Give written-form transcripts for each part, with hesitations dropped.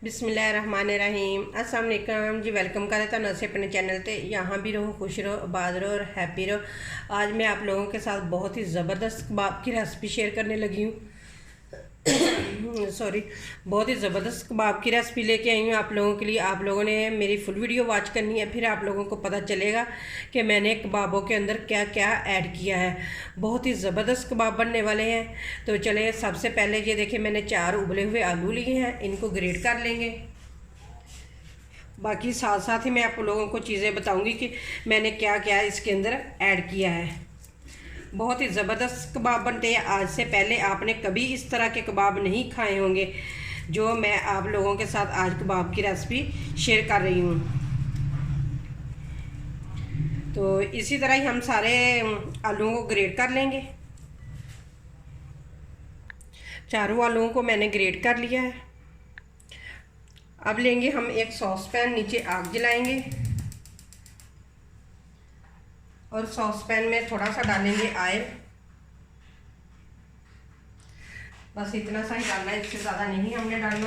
बिस्मिल्लाहिर्रहमानिर्रहीम अस्सलाम वालेकुम जी। वेलकम करे तो नसे अपने चैनल पे। यहाँ भी रहो, खुश रहो, आबाद रहो और हैप्पी रहो। आज मैं आप लोगों के साथ बहुत ही ज़बरदस्त कबाब की रेसिपी शेयर करने लगी हूँ। सॉरी, बहुत ही ज़बरदस्त कबाब की रेसिपी लेके आई हूँ आप लोगों के लिए। आप लोगों ने मेरी फुल वीडियो वॉच करनी है, फिर आप लोगों को पता चलेगा कि मैंने कबाबों के अंदर क्या क्या ऐड किया है। बहुत ही ज़बरदस्त कबाब बनने वाले हैं। तो चले, सबसे पहले ये देखिए, मैंने 4 उबले हुए आलू लिए हैं, इनको ग्रेट कर लेंगे। बाकी साथ साथ ही मैं आप लोगों को चीज़ें बताऊँगी कि मैंने क्या क्या इसके अंदर ऐड किया है। बहुत ही ज़बरदस्त कबाब बनते हैं। आज से पहले आपने कभी इस तरह के कबाब नहीं खाए होंगे जो मैं आप लोगों के साथ आज कबाब की रेसिपी शेयर कर रही हूँ। तो इसी तरह ही हम सारे आलूओं को ग्रेट कर लेंगे। चारों आलूओं को मैंने ग्रेट कर लिया है। अब लेंगे हम एक सॉस पैन, नीचे आग जलाएंगे और सॉस पैन में थोड़ा सा डालेंगे ऑयल। बस इतना सा ही डालना है, इससे ज़्यादा नहीं हमने डालना।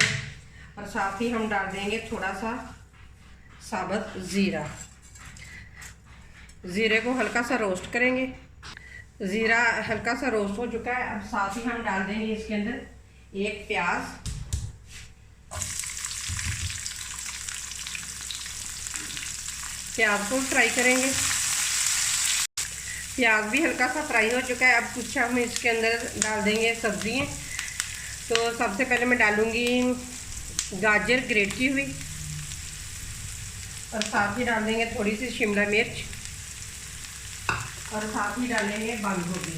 और साथ ही हम डाल देंगे थोड़ा सा साबुत ज़ीरा। ज़ीरे को हल्का सा रोस्ट करेंगे। ज़ीरा हल्का सा रोस्ट हो चुका है। अब साथ ही हम डाल देंगे इसके अंदर एक प्याज। प्याज को फ्राई करेंगे। प्याज भी हल्का सा फ्राई हो चुका है। अब कुछ हम इसके अंदर डाल देंगे सब्जियाँ। तो सबसे पहले मैं डालूँगी गाजर ग्रेट की हुई, और साथ ही डाल देंगे थोड़ी सी शिमला मिर्च, और साथ ही डालेंगे बंद गोभी।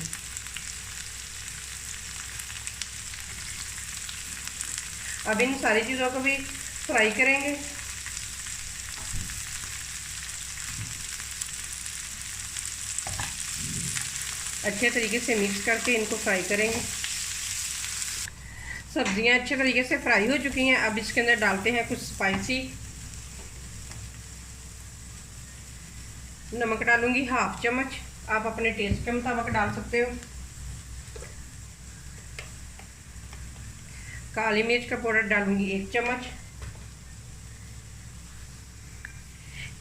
अब इन सारी चीज़ों को भी फ्राई करेंगे। अच्छे तरीके से मिक्स करके इनको फ्राई करेंगे। सब्जियां अच्छे तरीके से फ्राई हो चुकी हैं। अब इसके अंदर डालते हैं कुछ स्पाइसी। नमक डालूंगी 1/2 चम्मच, आप अपने टेस्ट के मुताबिक डाल सकते हो। काली मिर्च का पाउडर डालूंगी 1 चम्मच।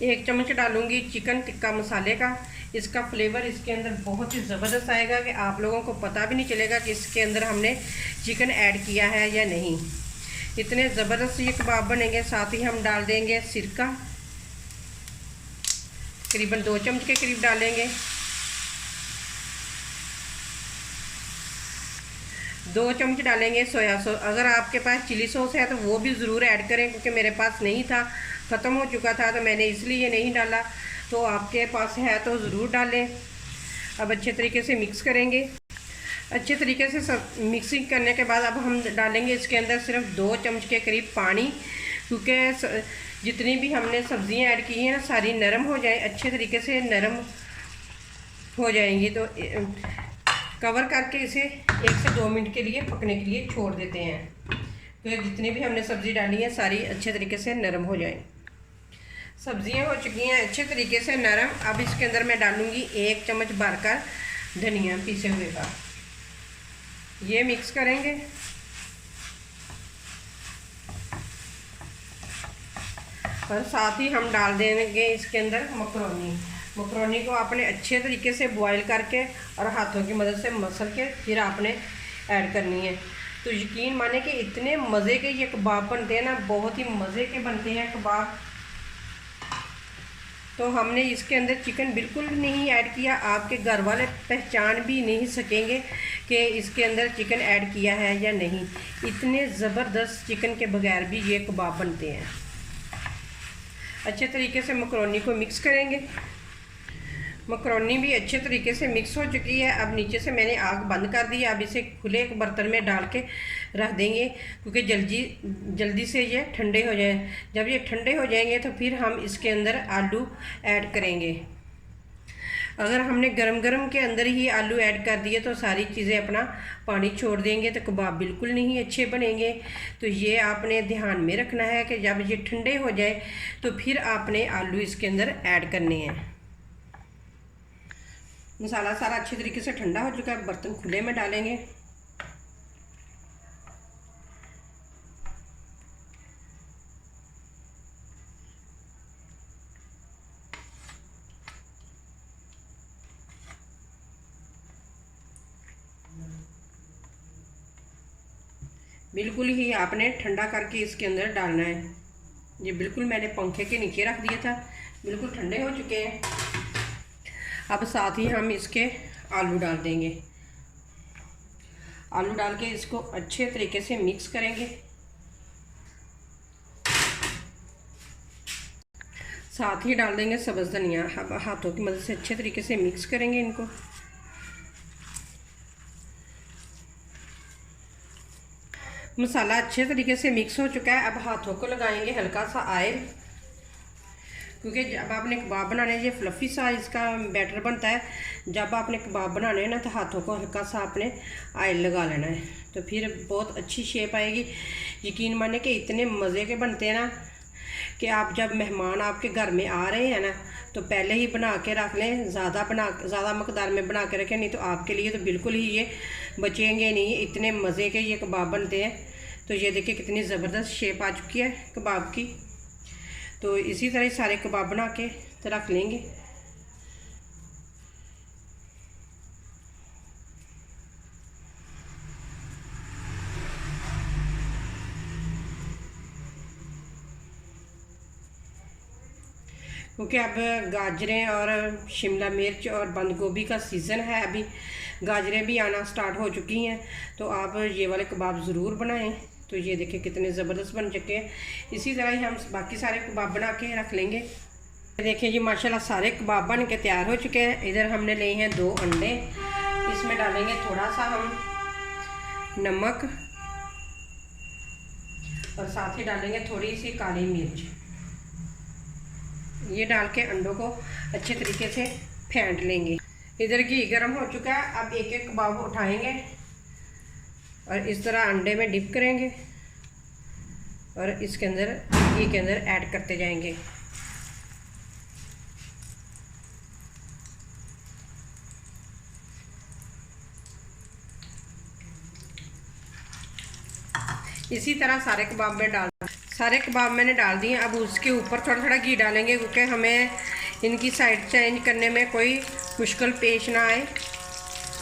1 चम्मच डालूंगी चिकन टिक्का मसाले का। इसका फ्लेवर इसके अंदर बहुत ही ज़बरदस्त आएगा कि आप लोगों को पता भी नहीं चलेगा कि इसके अंदर हमने चिकन ऐड किया है या नहीं। इतने ज़बरदस्त ये कबाब बनेंगे। साथ ही हम डाल देंगे सिरका, करीबन 2 चम्मच के करीब डालेंगे। 2 चम्मच डालेंगे सोया सॉस। अगर आपके पास चिली सॉस है तो वो भी ज़रूर ऐड करें, क्योंकि मेरे पास नहीं था, ख़त्म हो चुका था, तो मैंने इसलिए नहीं डाला। तो आपके पास है तो ज़रूर डालें। अब अच्छे तरीके से मिक्स करेंगे। अच्छे तरीके से सब मिक्सिंग करने के बाद अब हम डालेंगे इसके अंदर सिर्फ 2 चम्मच के करीब पानी, क्योंकि जितनी भी हमने सब्ज़ियाँ ऐड की हैं ना, सारी नरम हो जाए, अच्छे तरीके से नरम हो जाएंगी। तो कवर करके इसे 1 से 2 मिनट के लिए पकने के लिए छोड़ देते हैं। तो जितनी भी हमने सब्ज़ी डाली है सारी अच्छे तरीके से नरम हो जाए। सब्जियां हो चुकी हैं अच्छे तरीके से नरम। अब इसके अंदर मैं डालूंगी 1 चम्मच भरकर धनिया पीसे हुए का। ये मिक्स करेंगे। और साथ ही हम डाल देंगे इसके अंदर मकरोनी। मकरोनी को आपने अच्छे तरीके से बॉईल करके और हाथों की मदद से मसल के फिर आपने ऐड करनी है। तो यकीन माने कि इतने मज़े के ये कबाब बनते हैं ना, बहुत ही मज़े के बनते हैं कबाब। तो हमने इसके अंदर चिकन बिल्कुल नहीं ऐड किया। आपके घर वाले पहचान भी नहीं सकेंगे कि इसके अंदर चिकन ऐड किया है या नहीं। इतने ज़बरदस्त चिकन के बगैर भी ये कबाब बनते हैं। अच्छे तरीके से मकरोनी को मिक्स करेंगे। मकरोनी भी अच्छे तरीके से मिक्स हो चुकी है। अब नीचे से मैंने आग बंद कर दी। अब इसे खुले एक बर्तन में डाल के रख देंगे, क्योंकि जल्दी से ये ठंडे हो जाए। जब ये ठंडे हो जाएंगे तो फिर हम इसके अंदर आलू ऐड करेंगे। अगर हमने गरम गरम के अंदर ही आलू ऐड कर दिए तो सारी चीज़ें अपना पानी छोड़ देंगे, तो कबाब बिल्कुल नहीं अच्छे बनेंगे। तो ये आपने ध्यान में रखना है कि जब ये ठंडे हो जाए तो फिर आपने आलू इसके अंदर ऐड करने हैं। मसाला सारा अच्छे तरीके से ठंडा हो चुका है। बर्तन खुले में डालेंगे। बिल्कुल ही आपने ठंडा करके इसके अंदर डालना है। ये बिल्कुल मैंने पंखे के नीचे रख दिया था, बिल्कुल ठंडे हो चुके हैं। अब साथ ही हम इसके आलू डाल देंगे। आलू डाल के इसको अच्छे तरीके से मिक्स करेंगे। साथ ही डाल देंगे सब्ज़ धनिया। अब हाथों की मदद से अच्छे तरीके से मिक्स करेंगे इनको। मसाला अच्छे तरीके से मिक्स हो चुका है। अब हाथों को लगाएंगे हल्का सा ऑयल, क्योंकि जब आपने कबाब बनाने ये फ्लफ़ी सा इसका बैटर बनता है। जब आपने कबाब बनाने हैं ना तो हाथों को हल्का सा आपने ऑयल लगा लेना है, तो फिर बहुत अच्छी शेप आएगी। यकीन माने कि इतने मज़े के बनते हैं ना कि आप जब मेहमान आपके घर में आ रहे हैं ना तो पहले ही बना के रख लें। ज़्यादा मकदार में बना के रखें, नहीं तो आपके लिए तो बिल्कुल ही ये बचेंगे नहीं। इतने मज़े के ये कबाब बनते हैं। तो ये देखिए कितनी ज़बरदस्त शेप आ चुकी है कबाब की। तो इसी तरह सारे कबाब बना के तो रख लेंगे। क्योंकि अब गाजरें और शिमला मिर्च और बंद गोभी का सीज़न है, अभी गाजरें भी आना स्टार्ट हो चुकी हैं। तो आप ये वाले कबाब ज़रूर बनाएं। तो ये देखिए कितने ज़बरदस्त बन चुके हैं। इसी तरह ही हम बाकी सारे कबाब बना के रख लेंगे। देखिए जी माशाल्लाह सारे कबाब बन के तैयार हो चुके हैं। इधर हमने लिए हैं 2 अंडे, इसमें डालेंगे थोड़ा सा हम नमक और साथ ही डालेंगे थोड़ी सी काली मिर्च। ये डाल के अंडों को अच्छे तरीके से फेंट लेंगे। इधर घी गर्म हो चुका है। अब एक एक कबाब उठाएंगे और इस तरह अंडे में डिप करेंगे और इसके अंदर घी के अंदर ऐड करते जाएंगे। इसी तरह सारे कबाब में सारे कबाब मैंने डाल दिए। अब उसके ऊपर थोड़ा थोड़ा घी डालेंगे, क्योंकि हमें इनकी साइड चेंज करने में कोई मुश्किल पेश ना आए।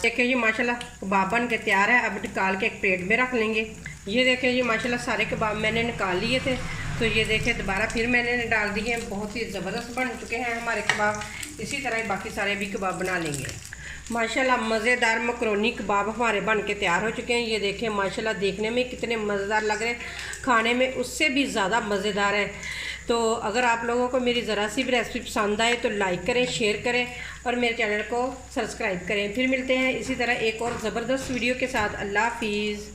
देखिए जी माशाल्लाह कबाब बन के तैयार है। अब निकाल के एक प्लेट में रख लेंगे। ये देखिए जी माशाल्लाह सारे कबाब मैंने निकाल लिए थे। तो ये देखिए दोबारा फिर मैंने डाल दिए। बहुत ही ज़बरदस्त बन चुके हैं हमारे कबाब। इसी तरह बाकी सारे भी कबाब बना लेंगे। माशाल्लाह मज़ेदार मकरोनी कबाब हमारे बन के तैयार हो चुके हैं। ये देखें माशाल्लाह देखने में कितने मज़ेदार लग रहे हैं, खाने में उससे भी ज़्यादा मज़ेदार हैं। तो अगर आप लोगों को मेरी ज़रा सी भी रेसिपी पसंद आए तो लाइक करें, शेयर करें और मेरे चैनल को सब्सक्राइब करें। फिर मिलते हैं इसी तरह एक और ज़बरदस्त वीडियो के साथ। अल्लाह हाफिज़।